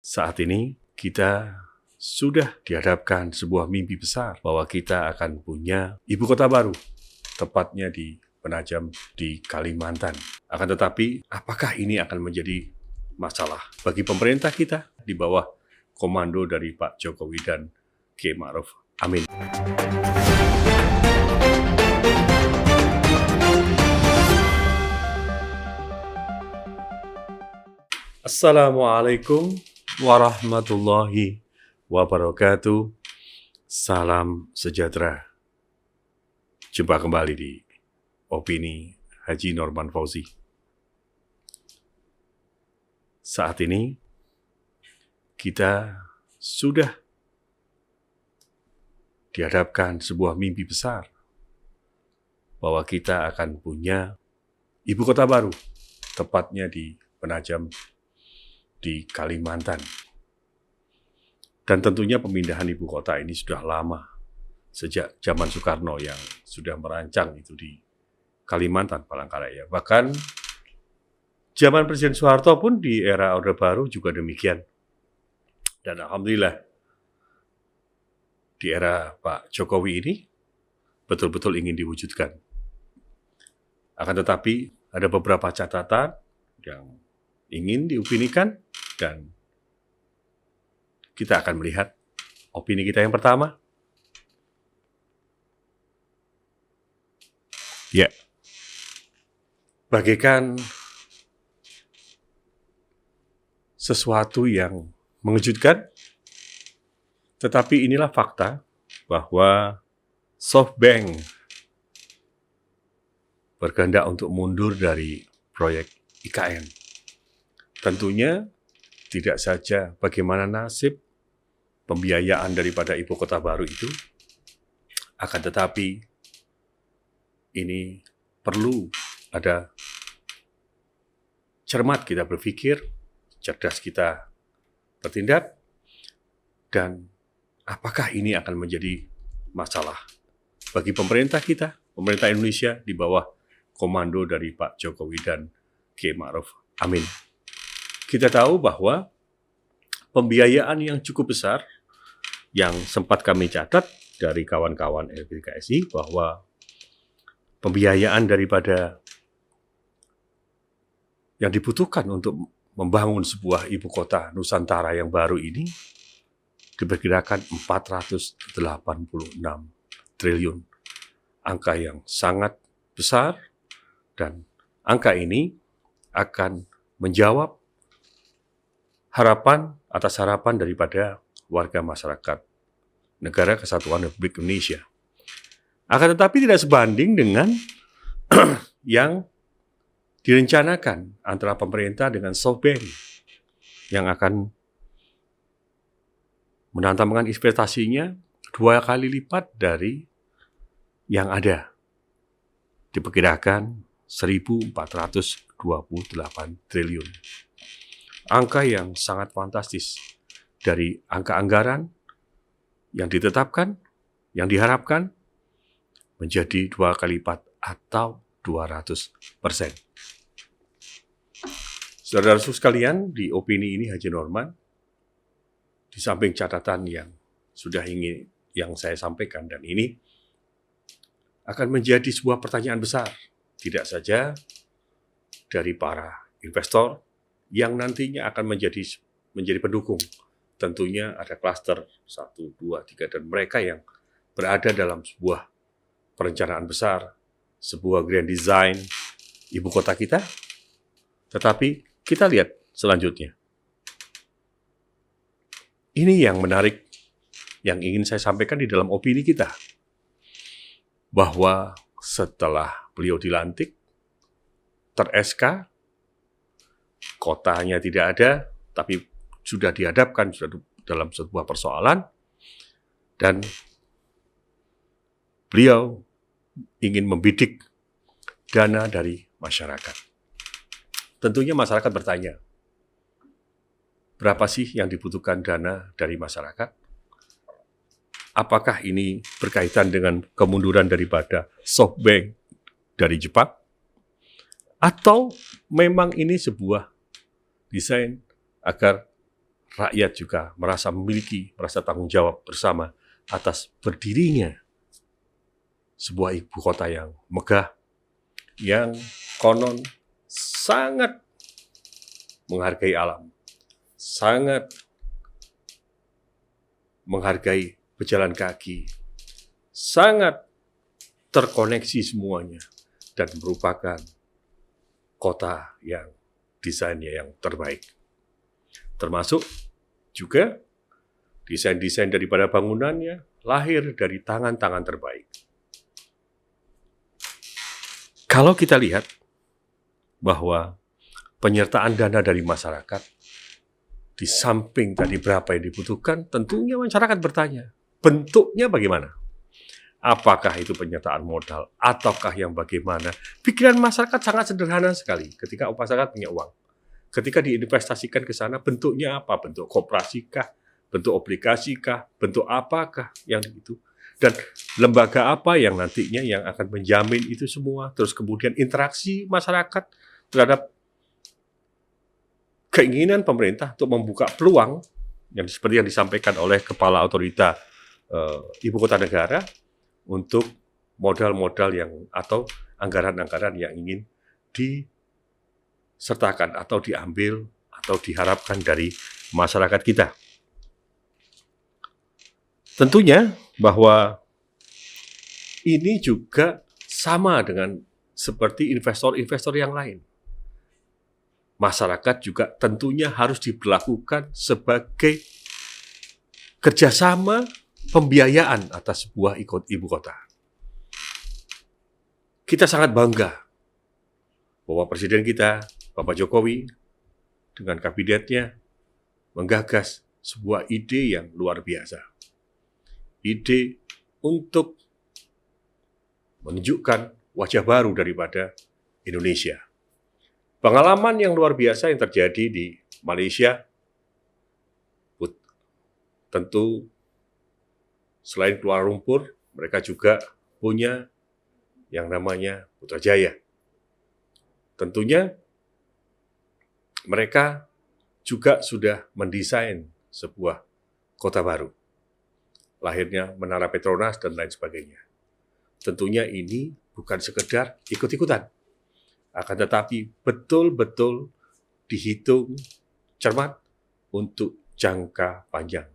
Saat ini kita sudah dihadapkan sebuah mimpi besar bahwa kita akan punya ibu kota baru, tepatnya di Penajam di Kalimantan. Akan tetapi, apakah ini akan menjadi masalah bagi pemerintah kita di bawah komando dari Pak Jokowi dan Kiai Ma'ruf Amin? Assalamualaikum warahmatullahi wabarakatuh. Salam sejahtera. Jumpa kembali di Opini Haji Norman Fauzi. Saat ini kita sudah dihadapkan sebuah mimpi besar bahwa kita akan punya ibu kota baru, tepatnya di Penajam di Kalimantan. Dan tentunya pemindahan ibu kota ini sudah lama, sejak zaman Soekarno yang sudah merancang itu di Kalimantan, Palangkaraya. Bahkan zaman Presiden Soeharto pun di era Orde Baru juga demikian. Dan alhamdulillah di era Pak Jokowi ini betul-betul ingin diwujudkan. Akan tetapi ada beberapa catatan yang ingin diopinikan dan kita akan melihat opini kita yang pertama. Ya, bagaikan sesuatu yang mengejutkan, tetapi inilah fakta bahwa SoftBank berkehendak untuk mundur dari proyek IKN. Tentunya tidak saja bagaimana nasib pembiayaan daripada ibu kota baru itu, akan tetapi ini perlu ada cermat kita berpikir, cerdas kita bertindak, dan apakah ini akan menjadi masalah bagi pemerintah kita, pemerintah Indonesia di bawah komando dari Pak Jokowi dan Kiai Ma'ruf Amin. Kita tahu bahwa pembiayaan yang cukup besar yang sempat kami catat dari kawan-kawan LPKSI bahwa pembiayaan daripada yang dibutuhkan untuk membangun sebuah ibu kota Nusantara yang baru ini diperkirakan 486 triliun. Angka yang sangat besar, dan angka ini akan menjawab harapan daripada warga masyarakat Negara Kesatuan Republik Indonesia. Akan tetapi tidak sebanding dengan yang direncanakan antara pemerintah dengan SoftBank yang akan menantangkan investasinya 2 kali lipat dari yang ada. Diperkirakan 1.428 triliun. Angka yang sangat fantastis dari angka anggaran yang ditetapkan, yang diharapkan menjadi 2 kali lipat atau 200%. Saudara-saudara sekalian, di opini ini Haji Norman, di samping catatan yang sudah yang saya sampaikan, dan ini akan menjadi sebuah pertanyaan besar, tidak saja dari para investor yang nantinya akan menjadi pendukung. Tentunya ada klaster 1, 2, 3, dan mereka yang berada dalam sebuah perencanaan besar, sebuah grand design ibu kota kita. Tetapi kita lihat selanjutnya. Ini yang menarik, yang ingin saya sampaikan di dalam opini kita. Bahwa setelah beliau dilantik, ter-SK, kotanya tidak ada, tapi sudah dihadapkan dalam sebuah persoalan, dan beliau ingin membidik dana dari masyarakat. Tentunya masyarakat bertanya, berapa sih yang dibutuhkan dana dari masyarakat? Apakah ini berkaitan dengan kemunduran daripada SoftBank dari Jepang? Atau memang ini sebuah desain agar rakyat juga merasa tanggung jawab bersama atas berdirinya sebuah ibu kota yang megah, yang konon sangat menghargai alam, sangat menghargai pejalan kaki, sangat terkoneksi semuanya, dan merupakan kota yang desainnya yang terbaik. Termasuk juga desain-desain daripada bangunannya lahir dari tangan-tangan terbaik. Kalau kita lihat bahwa penyertaan dana dari masyarakat, di samping tadi berapa yang dibutuhkan, tentunya masyarakat bertanya, bentuknya bagaimana? Apakah itu penyertaan modal, ataukah yang bagaimana? Pikiran masyarakat sangat sederhana sekali ketika masyarakat punya uang. Ketika diinvestasikan ke sana, bentuknya apa? Bentuk koperasi kah? Bentuk obligasi kah? Bentuk apakah yang itu? Dan lembaga apa yang nantinya yang akan menjamin itu semua? Terus kemudian interaksi masyarakat terhadap keinginan pemerintah untuk membuka peluang yang seperti yang disampaikan oleh Kepala Otorita Ibu Kota Negara untuk modal-modal yang atau anggaran-anggaran yang ingin disertakan atau diambil atau diharapkan dari masyarakat kita. Tentunya bahwa ini juga sama dengan seperti investor-investor yang lain. Masyarakat juga tentunya harus diberlakukan sebagai kerjasama pembiayaan atas sebuah ibu kota. Kita sangat bangga bahwa Presiden kita, Bapak Jokowi, dengan kabinetnya menggagas sebuah ide yang luar biasa. Ide untuk menunjukkan wajah baru daripada Indonesia. Pengalaman yang luar biasa yang terjadi di Malaysia, tentu selain Kuala Lumpur, mereka juga punya yang namanya Putrajaya. Tentunya mereka juga sudah mendesain sebuah kota baru. Lahirnya Menara Petronas dan lain sebagainya. Tentunya ini bukan sekedar ikut-ikutan, akan tetapi betul-betul dihitung cermat untuk jangka panjang.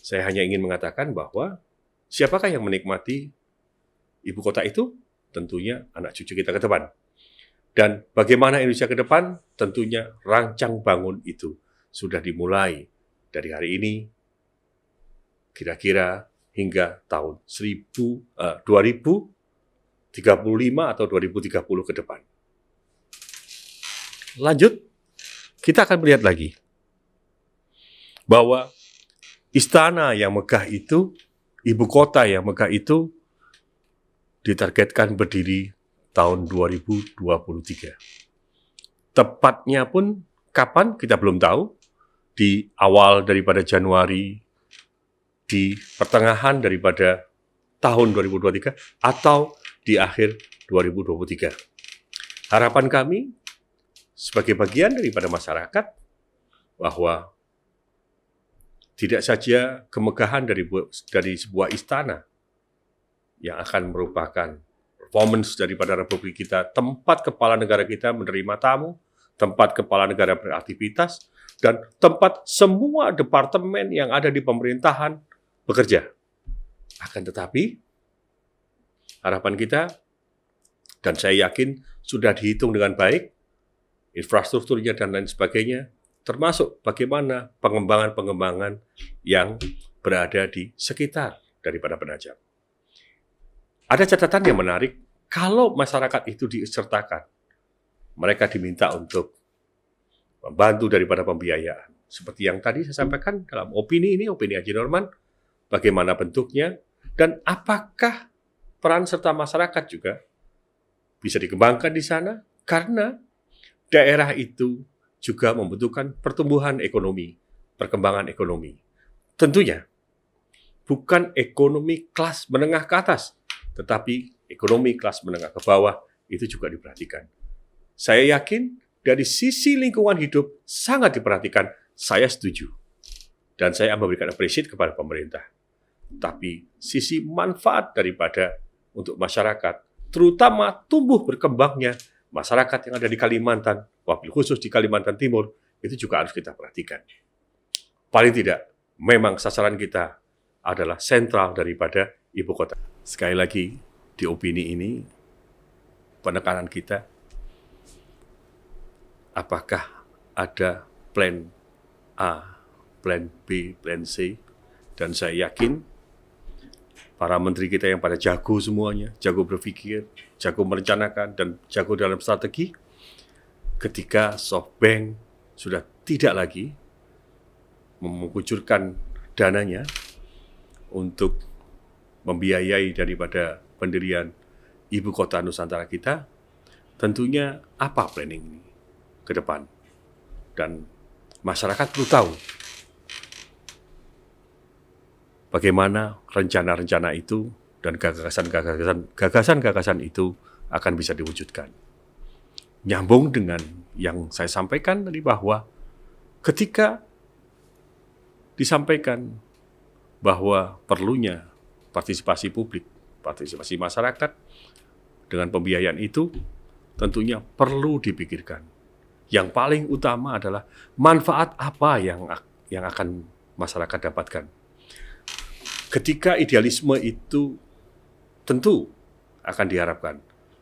Saya hanya ingin mengatakan bahwa siapakah yang menikmati ibu kota itu? Tentunya anak cucu kita ke depan. Dan bagaimana Indonesia ke depan? Tentunya rancang bangun itu sudah dimulai dari hari ini, kira-kira hingga tahun 2035 atau 2030 ke depan. Lanjut, kita akan melihat lagi bahwa istana yang megah itu, ibu kota yang megah itu ditargetkan berdiri tahun 2023. Tepatnya pun kapan kita belum tahu, di awal daripada Januari, di pertengahan daripada tahun 2023, atau di akhir 2023. Harapan kami sebagai bagian daripada masyarakat bahwa tidak saja kemegahan dari sebuah istana yang akan merupakan performance daripada Republik kita, tempat kepala negara kita menerima tamu, tempat kepala negara beraktivitas, dan tempat semua departemen yang ada di pemerintahan bekerja. Akan tetapi, harapan kita, dan saya yakin sudah dihitung dengan baik, infrastrukturnya dan lain sebagainya, termasuk bagaimana pengembangan-pengembangan yang berada di sekitar daripada Penajam. Ada catatan yang menarik, kalau masyarakat itu disertakan, mereka diminta untuk membantu daripada pembiayaan. Seperti yang tadi saya sampaikan dalam opini Haji Norman, bagaimana bentuknya, dan apakah peran serta masyarakat juga bisa dikembangkan di sana, karena daerah itu juga membutuhkan pertumbuhan ekonomi, perkembangan ekonomi. Tentunya, bukan ekonomi kelas menengah ke atas, tetapi ekonomi kelas menengah ke bawah itu juga diperhatikan. Saya yakin dari sisi lingkungan hidup sangat diperhatikan, saya setuju. Dan saya memberikan appreciate kepada pemerintah. Tapi sisi manfaat daripada untuk masyarakat, terutama tumbuh berkembangnya masyarakat yang ada di Kalimantan, wabil khusus di Kalimantan Timur, itu juga harus kita perhatikan. Paling tidak, memang sasaran kita adalah sentral daripada ibu kota. Sekali lagi, di opini ini, penekanan kita, apakah ada plan A, plan B, plan C, dan saya yakin para menteri kita yang pada jago semuanya, jago berpikir, jago merencanakan, dan jago dalam strategi, ketika SoftBank sudah tidak lagi mengucurkan dananya untuk membiayai daripada pendirian ibu kota Nusantara kita, tentunya apa planning ini ke depan? Dan masyarakat perlu tahu bagaimana rencana-rencana itu dan gagasan-gagasan itu akan bisa diwujudkan. Nyambung dengan yang saya sampaikan tadi bahwa ketika disampaikan bahwa perlunya partisipasi publik, partisipasi masyarakat dengan pembiayaan itu tentunya perlu dipikirkan. Yang paling utama adalah manfaat apa yang akan masyarakat dapatkan. Ketika idealisme itu tentu akan diharapkan,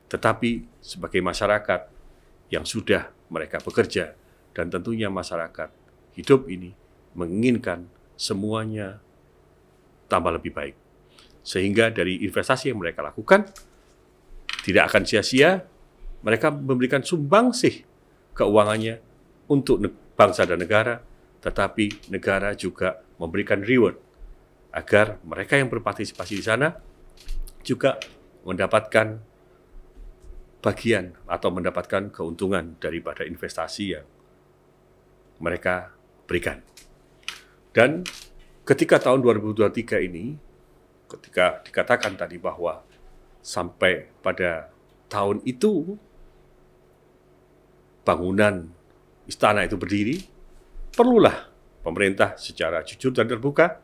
tetapi sebagai masyarakat yang sudah mereka bekerja dan tentunya masyarakat hidup ini menginginkan semuanya tambah lebih baik. Sehingga dari investasi yang mereka lakukan tidak akan sia-sia, mereka memberikan sumbangsih keuangannya untuk bangsa dan negara, tetapi negara juga memberikan reward agar mereka yang berpartisipasi di sana juga mendapatkan bagian atau mendapatkan keuntungan daripada investasi yang mereka berikan. Dan ketika tahun 2023 ini, ketika dikatakan tadi bahwa sampai pada tahun itu bangunan istana itu berdiri, perlulah pemerintah secara jujur dan terbuka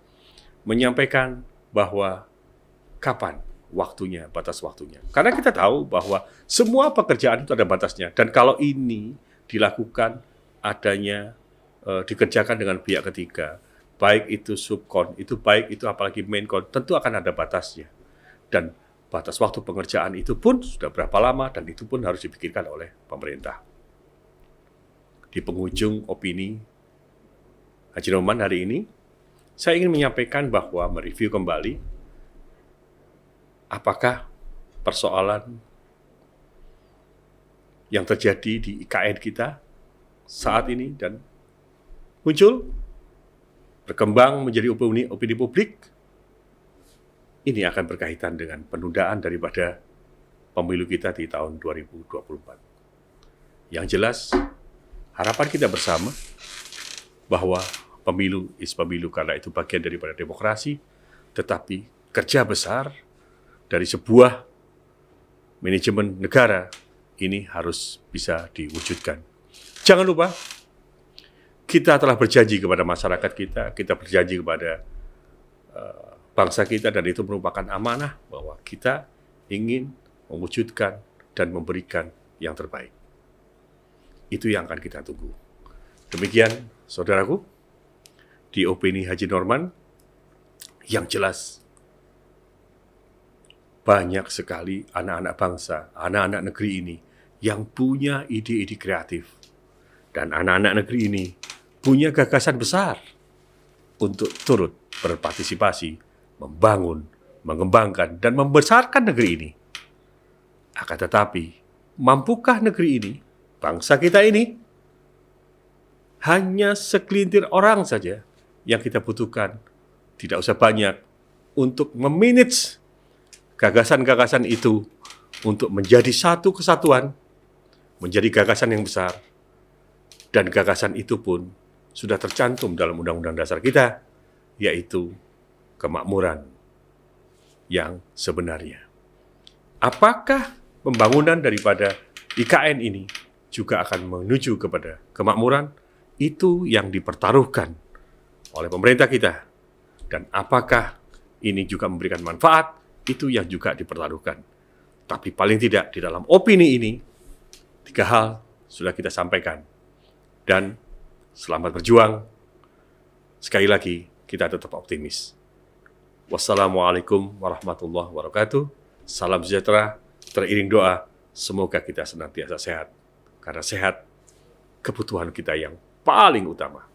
menyampaikan bahwa kapan waktunya, batas waktunya. Karena kita tahu bahwa semua pekerjaan itu ada batasnya. Dan kalau ini dilakukan adanya, dikerjakan dengan pihak ketiga, baik itu subkon, itu baik itu apalagi mainkon, tentu akan ada batasnya. Dan batas waktu pengerjaan itu pun sudah berapa lama, dan itu pun harus dipikirkan oleh pemerintah. Di penghujung opini Haji Norman hari ini, saya ingin menyampaikan bahwa mereview kembali apakah persoalan yang terjadi di IKN kita saat ini dan muncul, berkembang menjadi opini publik, ini akan berkaitan dengan penundaan daripada pemilu kita di tahun 2024. Yang jelas, harapan kita bersama bahwa pemilu karena itu bagian daripada demokrasi, tetapi kerja besar dari sebuah manajemen negara ini harus bisa diwujudkan. Jangan lupa, kita telah berjanji kepada masyarakat kita berjanji kepada bangsa kita, dan itu merupakan amanah bahwa kita ingin mewujudkan dan memberikan yang terbaik. Itu yang akan kita tunggu. Demikian, saudaraku, di opini Haji Norman, yang jelas banyak sekali anak-anak bangsa, anak-anak negeri ini yang punya ide-ide kreatif. Dan anak-anak negeri ini punya gagasan besar untuk turut berpartisipasi, membangun, mengembangkan, dan membesarkan negeri ini. Akan tetapi, mampukah negeri ini, bangsa kita ini, hanya segelintir orang saja yang kita butuhkan, tidak usah banyak, untuk memanage gagasan-gagasan itu untuk menjadi satu kesatuan, menjadi gagasan yang besar, dan gagasan itu pun sudah tercantum dalam Undang-Undang Dasar kita, yaitu kemakmuran yang sebenarnya. Apakah pembangunan daripada IKN ini juga akan menuju kepada kemakmuran? itu yang dipertaruhkan oleh pemerintah kita. Dan apakah ini juga memberikan manfaat, itu yang juga dipertaruhkan. Tapi paling tidak di dalam opini ini, 3 hal sudah kita sampaikan. Dan selamat berjuang. Sekali lagi, kita tetap optimis. Wassalamualaikum warahmatullahi wabarakatuh. Salam sejahtera, teriring doa, semoga kita senantiasa sehat. Karena sehat, kebutuhan kita yang paling utama.